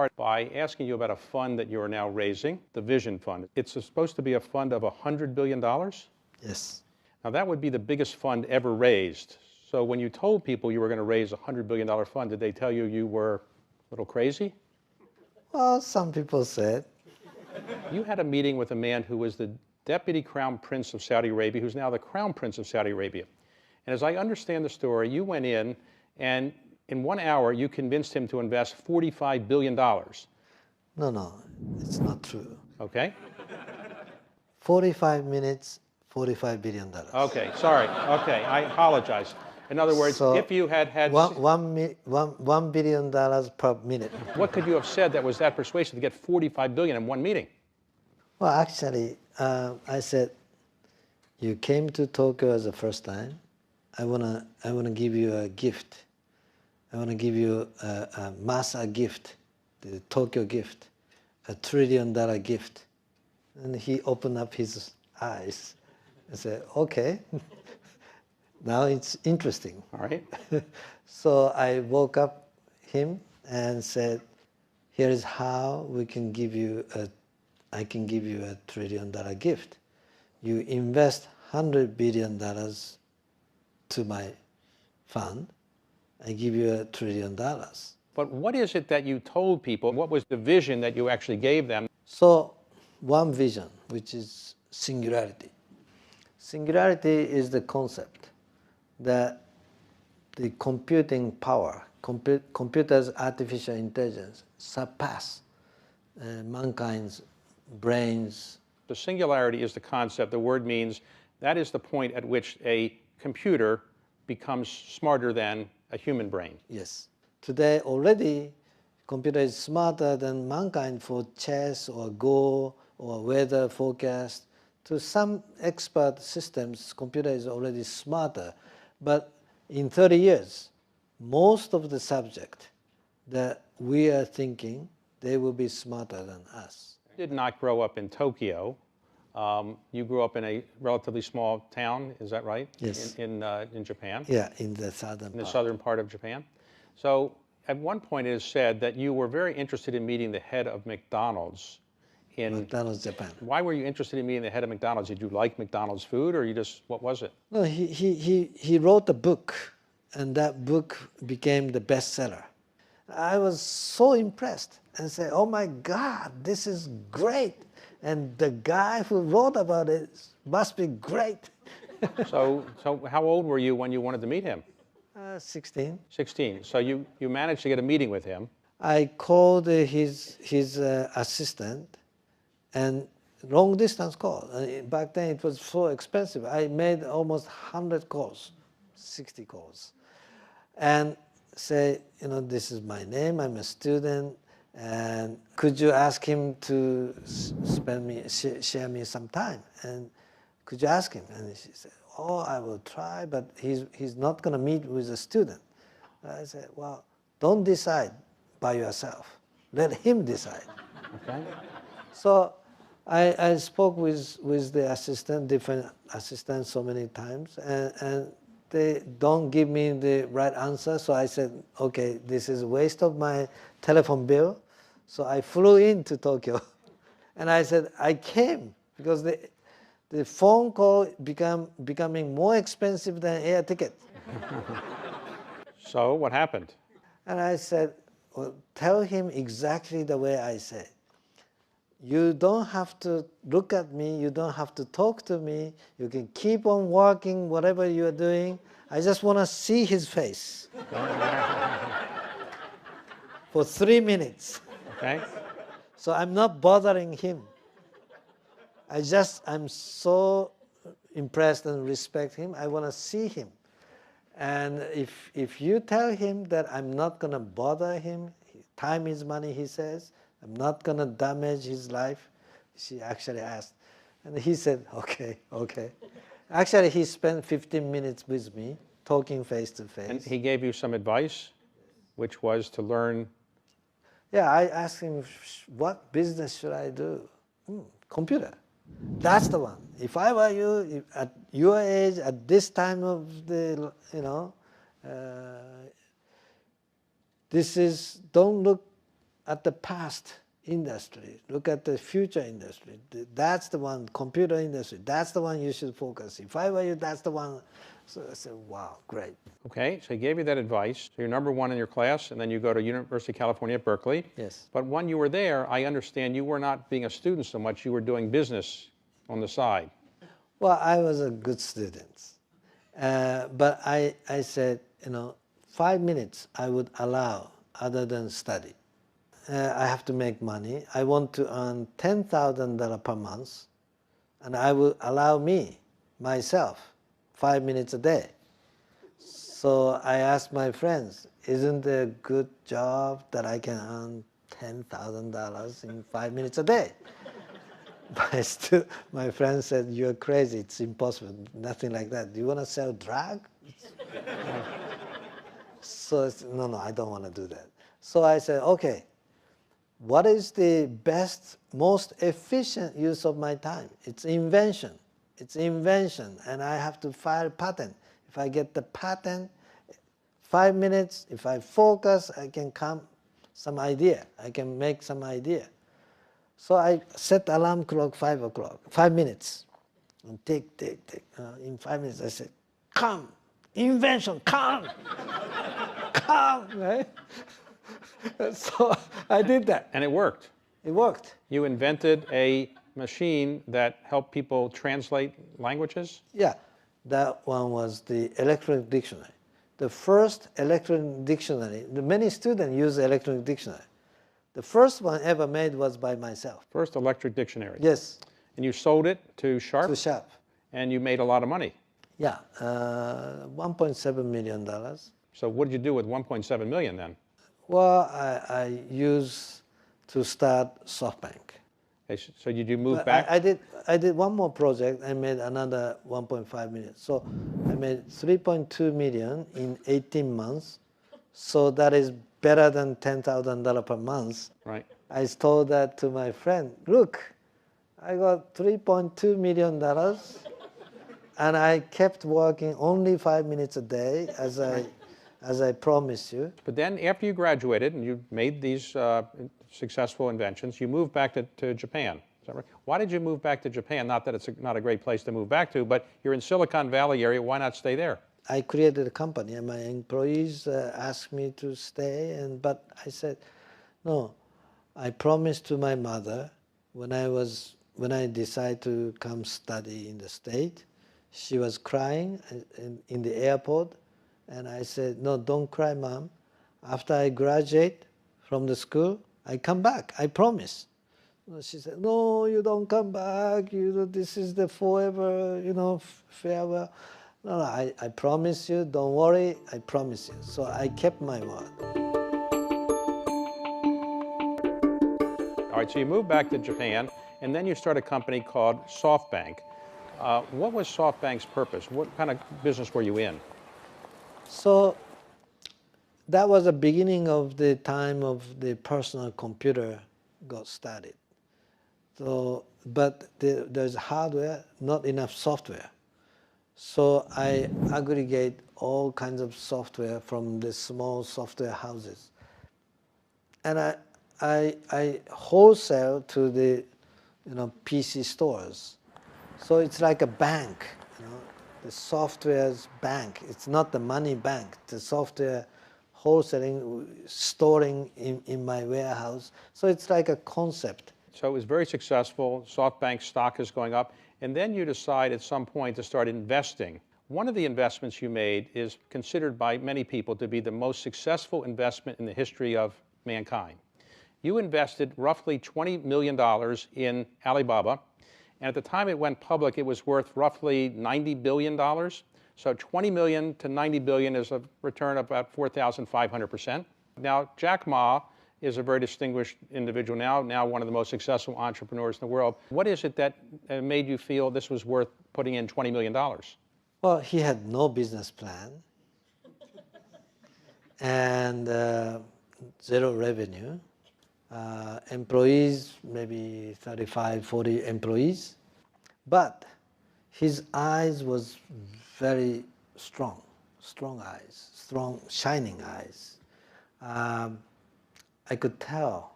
start by asking you about a fund that you are now raising, the Vision Fund. It's supposed to be a fund of $100 billion? Yes. Now, that would be the biggest fund ever raised. So when you told people you were going to raise a $100 billion fund, did they tell you you were a little crazy? Well, some people said. You had a meeting with a man who was the Deputy Crown Prince of Saudi Arabia, who's now the Crown Prince of Saudi Arabia. And as I understand the story, you went in and in 1 hour you convinced him to invest $45 billion. No, it's not true. Okay? 45 minutes, $45 billion. Okay, sorry. Okay, I apologize. In other words, So if you had had... $1 billion per minute. What could you have said that was that persuasive to get $45 billion in one meeting? Well, actually, I said, you came to Tokyo as the first time. I wanna give you a gift. I wanna give you a Masa gift, the Tokyo gift, $1 trillion gift. And he opened up his eyes and said, okay, now it's interesting. All right. So I woke up him and said, here is how we can give you I can give you $1 trillion gift. You invest $100 billion to my fund, I give you $1 trillion. But what is it that you told people? What was the vision that you actually gave them? So one vision, which is singularity. Singularity is the concept that the computing power, computers' artificial intelligence surpass mankind's brains. The singularity is the concept. The word means that is the point at which a computer becomes smarter than a human brain. Yes. Today already, computer is smarter than mankind for chess or Go or weather forecast. To some expert systems, computer is already smarter. But in 30 years, most of the subject that we are thinking, they will be smarter than us. You did not grow up in Tokyo. You grew up in a relatively small town, is that right? Yes. In Japan? Yeah, in the southern In the part. southern part of Japan. So at one point it is said that you were very interested in meeting the head of McDonald's in McDonald's, Japan. Why were you interested in meeting the head of McDonald's? Did you like McDonald's food, or you just, what was it? No, he wrote a book, and that book became the bestseller. I was so impressed and said, oh my God, this is great. And the guy who wrote about it must be great. So how old were you when you wanted to meet him? 16. 16. So you managed to get a meeting with him. I called his assistant, and long distance call. Back then it was so expensive. I made almost 100 calls, 60 calls. And say, this is my name, I'm a student, and could you ask him to share me some time? And could you ask him? And she said, oh, I will try, but he's not going to meet with a student. I said, well, don't decide by yourself. Let him decide. Okay. So I spoke with the assistant, different assistants so many times, and they don't give me the right answer. So I said, okay, this is a waste of my telephone bill. So I flew into Tokyo. And I said, I came because the phone call becoming more expensive than air ticket. So what happened? And I said, well, tell him exactly the way I said. You don't have to look at me. You don't have to talk to me. You can keep on working, whatever you are doing. I just want to see his face for 3 minutes. Okay. So I'm not bothering him. I'm so impressed and respect him. I want to see him. And if you tell him that I'm not going to bother him, time is money, he says, I'm not going to damage his life, she actually asked. And he said, okay. Actually, he spent 15 minutes with me, talking face to face. And he gave you some advice, which was to learn. Yeah, I asked him, what business should I do? Computer. That's the one. If I were you, at your age, at this time of the, don't look at the past industry, look at the future industry. That's the one, computer industry, that's the one you should focus. If I were you, that's the one. So I said, wow, great. Okay, so he gave you that advice. So you're number one in your class, and then you go to University of California at Berkeley. Yes. But when you were there, I understand you were not being a student so much, you were doing business on the side. Well, I was a good student. But I said, 5 minutes I would allow other than study. I have to make money. I want to earn $10,000 per month, and I will allow myself, 5 minutes a day. So I asked my friends, isn't it a good job that I can earn $10,000 in 5 minutes a day? But my friend said, you're crazy, it's impossible, nothing like that. Do you want to sell drug? So I said, no, I don't want to do that. So I said, okay, what is the best, most efficient use of my time? It's invention. It's invention, and I have to file patent. If I get the patent, 5 minutes, if I focus, I can come some idea. I can make some idea. So I set alarm clock 5 o'clock, 5 minutes. And tick. In 5 minutes, I said, come, invention, come, come, right? So I did that. And it worked. It worked. You invented a machine that helped people translate languages? Yeah, that one was the electronic dictionary. The first electronic dictionary, many students use electronic dictionary. The first one ever made was by myself. First electric dictionary. Yes. And you sold it to Sharp? To Sharp. And you made a lot of money. Yeah, $1.7 million. So what did you do with $1.7 million then? Well, I used to start SoftBank. Okay, so did you move back? I did one more project. I made another 1.5 million. So I made 3.2 million in 18 months. So that is better than $10,000 per month. Right. I told that to my friend. Look, I got $3.2 million, and I kept working only 5 minutes a day, as I promised you. But then after you graduated and you made these successful inventions, you moved back to Japan. Is that right? Why did you move back to Japan? Not that it's not a great place to move back to, but you're in Silicon Valley area. Why not stay there? I created a company, and my employees asked me to stay, but I said, no. I promised to my mother when I decided to come study in the States. She was crying in the airport, and I said, no, don't cry, Mom. After I graduate from the school, I come back. I promise. She said, no, you don't come back. This is the forever, farewell. No, I promise you, don't worry, I promise you. So I kept my word. All right, so you moved back to Japan, and then you started a company called SoftBank. What was SoftBank's purpose? What kind of business were you in? So that was the beginning of the time of the personal computer got started. So, but there's hardware, not enough software. So I aggregate all kinds of software from the small software houses. And I wholesale to the PC stores. So it's like a bank, the software's bank. It's not the money bank, the software wholesaling, storing in my warehouse. So it's like a concept. So it was very successful. SoftBank stock is going up. And then you decide at some point to start investing. One of the investments you made is considered by many people to be the most successful investment in the history of mankind. You invested roughly $20 million in Alibaba. And at the time it went public, it was worth roughly $90 billion. So 20 million to 90 billion is a return of about 4,500%. Now, Jack Ma is a very distinguished individual now one of the most successful entrepreneurs in the world. What is it that made you feel this was worth putting in $20 million? Well, he had no business plan and zero revenue. Employees, maybe 35, 40 employees. But his eyes was very strong eyes, strong, shining eyes. I could tell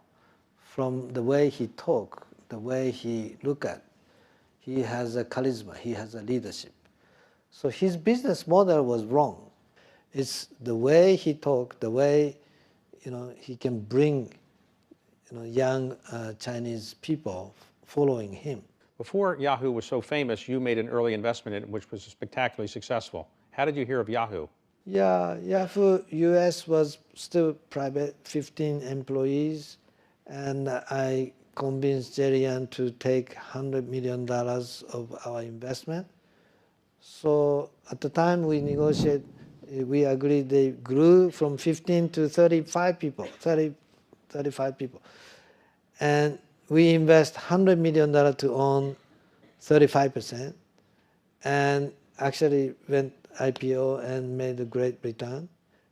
from the way he talk, the way he look at. He has a charisma, he has a leadership. So his business model was wrong. It's the way he talk, the way he can bring young Chinese people following him. Before Yahoo was so famous, you made an early investment in it, which was spectacularly successful. How did you hear of Yahoo? Yeah, Yahoo US was still private, 15 employees, and I convinced Jerry to take $100 million of our investment. So at the time we negotiated, we agreed they grew from 15 to 35 people, 35 people. And we invest $100 million to own 35%, and actually went IPO and made a great return.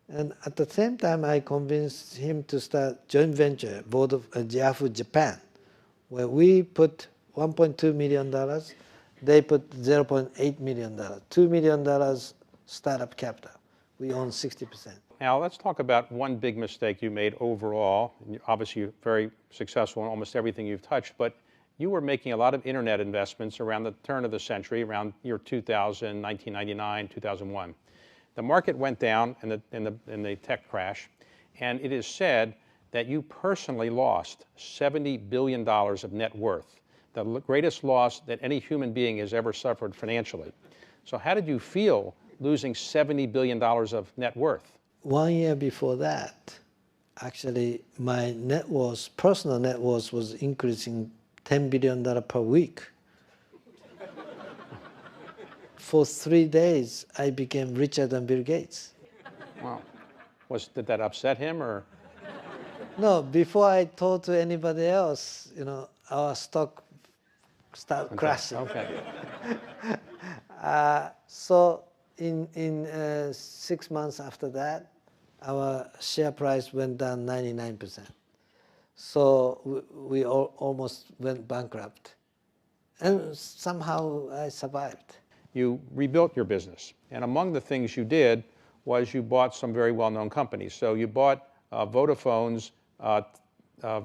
And at the same time, I convinced him to start joint venture, board of Yahoo Japan, where we put $1.2 million, they put $0.8 million, $2 million startup capital. We own 60%. Now let's talk about one big mistake you made overall. Obviously you're very successful in almost everything you've touched, but you were making a lot of internet investments around the turn of the century, around year 2000, 1999, 2001. The market went down in the tech crash, and it is said that you personally lost $70 billion of net worth, the greatest loss that any human being has ever suffered financially. So how did you feel losing $70 billion of net worth? 1 year before that, actually my net worth, personal net worth, was increasing $10 billion per week. For 3 days, I became richer than Bill Gates. Wow. Did that upset him, or? No, before I told to anybody else, our stock started crashing. Okay. So in 6 months after that, our share price went down 99%. So we almost went bankrupt. And somehow I survived. You rebuilt your business. And among the things you did was you bought some very well-known companies. So you bought Vodafone's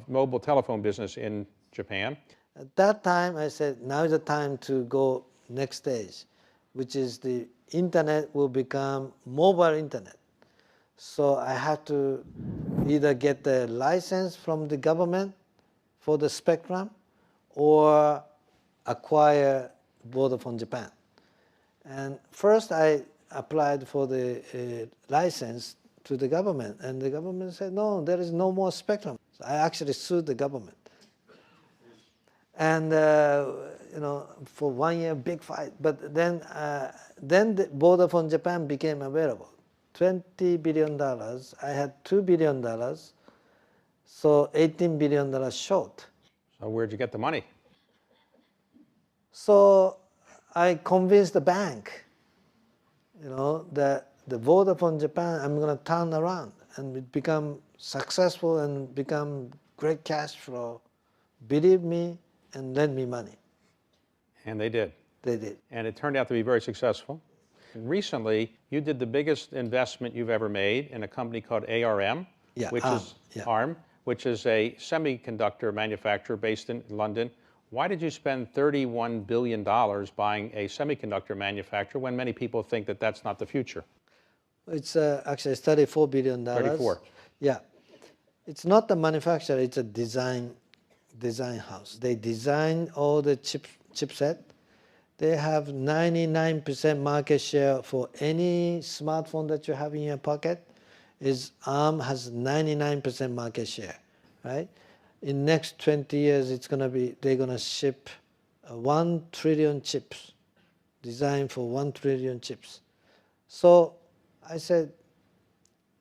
mobile telephone business in Japan. At that time, I said, now is the time to go next stage, which is the internet will become mobile internet. So I had to either get the license from the government for the spectrum or acquire Vodafone Japan. And first I applied for the license to the government, and the government said, no, there is no more spectrum. So I actually sued the government. And for 1 year, big fight. But then the Vodafone Japan became available. $20 billion. I had $2 billion, so $18 billion short. So where'd you get the money? So I convinced the bank, that the Vodafone Japan, I'm going to turn around and become successful and become great cash flow. Believe me and lend me money. And they did. They did. And it turned out to be very successful. And recently, you did the biggest investment you've ever made in a company called ARM, ARM, which is a semiconductor manufacturer based in London. Why did you spend $31 billion buying a semiconductor manufacturer when many people think that that's not the future? It's actually $34 billion. 34. Yeah. It's not the manufacturer, it's a design house. They design all the chipset. They have 99% market share for any smartphone that you have in your pocket. ARM has 99% market share, right? In next 20 years, they're gonna ship 1 trillion chips, designed for 1 trillion chips. So I said,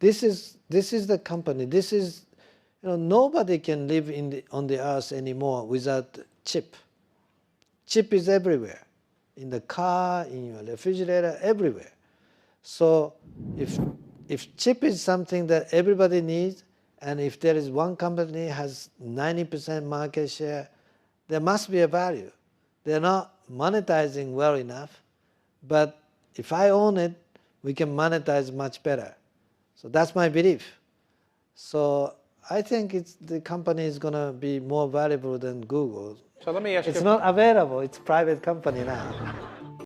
this is the company. This is, nobody can live on the earth anymore without chip. Chip is everywhere, in the car, in your refrigerator, everywhere. So if chip is something that everybody needs, and if there is one company has 90% market share, there must be a value. They're not monetizing well enough, but if I own it, we can monetize much better. So that's my belief. So I think the company is going to be more valuable than Google. So let me ask It's you. not available. It's a private company now.